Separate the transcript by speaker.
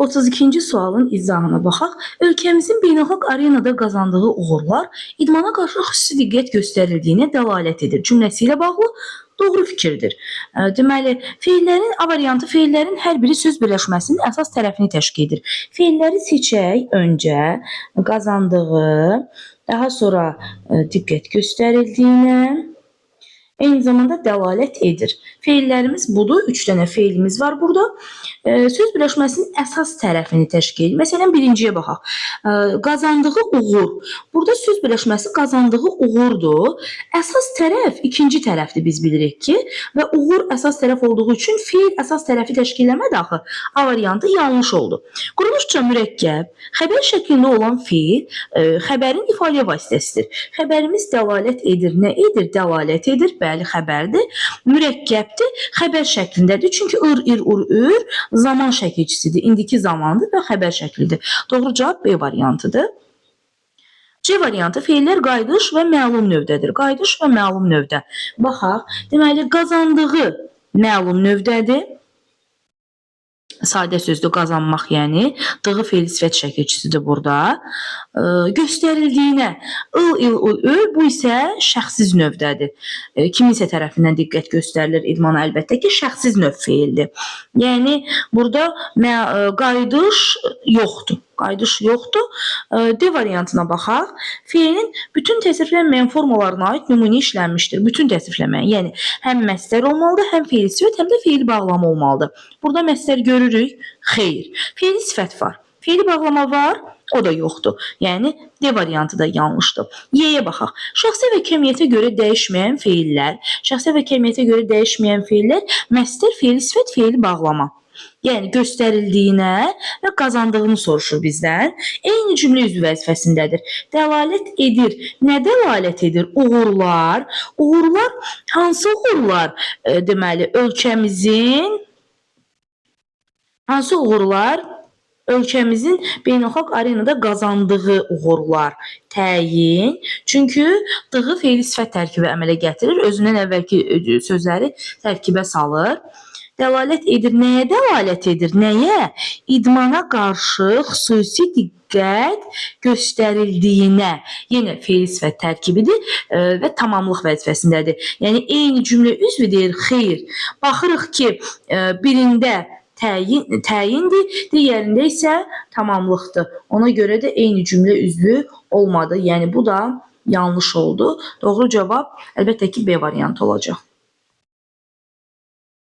Speaker 1: 32-ci sualın izahına baxaq. Ölkəmizin beynəlxalq arenada qazandığı uğurlar idmana qarşı xüsusi diqqət göstərildiyinə dəlalət edir. Cümləsi ilə bağlı doğru fikirdir. Deməli, feillərin A variantı feillərin hər biri söz birləşməsinin əsas tərəfini təşkil edir. Feilləri seçək öncə qazandığı, daha sonra diqqət göstərildiyinə, eyni zamanda dəlalət edir. Feillərimiz budur. 3 dənə feilimiz var burada. Söz birləşməsinin əsas tərəfini təşkil edir. Məsələn, birinciyə baxaq. Qazandığı uğur. Burada söz birləşməsi qazandığı uğurdur. Əsas tərəf ikinci tərəfdir biz bilirik ki. Və uğur əsas tərəf olduğu üçün feil əsas tərəfi təşkil eləmədi axı. A variantı yanlış oldu. Quruluşca mürəkkəb, xəbər şəklində olan feil xəbərin ifadə vasitəsidir. Xəbərimiz dəlalət edir. Nə edir? Dəlalət edir. Bəli, xəbərdir. Mürəkkəbdir. Xəbər şəklindədir. Çünki ır, zaman şəkilçisidir. İndiki zamandır və xəbər şəklidir. Doğru cavab B variantıdır. C variantı feillər qayıdış və məlum növdədir. Qayıdış və məlum növdə. Baxaq. Deməli, qazandığı məlum növdədir. Sadə sözdür qazanmaq, yəni dığı feil sifət şəkilçisidir burada. Göstərildiyinə bu isə şəxsiz növdədir. Kiminsə tərəfindən diqqət göstərilir idmana, əlbəttə ki, şəxsiz növ feildir. Yəni burada qayıdış yoxdur. Qayıdış yoxdur. D variantına baxaq. Feilin bütün təsriflənməyən formalarına aid nümunə işlənmişdir. Bütün təsriflənməyən, yəni həm məstər olmalıdır, həm feil sifət, həm də feil bağlama olmalıdır. Burada məstər görürük. Xeyr. Feil sifət var. Feil bağlama var. O da yoxdur. Yəni D variantı da yanlışdır. Y-yə baxaq. Şəxsi və kəmiyyətə görə dəyişməyən feillər. Şəxsi və kəmiyyətə görə dəyişməyən feillər məstər, feil sifət, feil bağlama. Yəni göstərildiyinə və qazandığını soruşur bizdən. Eyni cümlə üzvü vəzifəsindədir. Dəlalət edir. Nə dəlalət edir? Uğurlar. Uğurlar hansı uğurlar? Deməli, hansı uğurlar? Ölkəmizin beynəlxalq arenada qazandığı uğurlar təyin. Çünki dığı feil sifət tərkibi əmələ gətirir. Özündən əvvəlki sözləri tərkibə salır. Dəlalət edir. Nəyə dəlalət edir? Nəyə? İdmana qarşı xüsusi diqqət göstərildiyinə. Yenə feil sifət tərkibidir və tamamlıq vəzifəsindədir. Yəni, eyni cümlə üzvü deyir, xeyr. Baxırıq ki, birində təyindir, digərində isə tamamlıqdır. Ona görə də eyni cümlə üzvü olmadı. Yəni, bu da yanlış oldu. Doğru cavab əlbəttə ki, B variantı olacaq.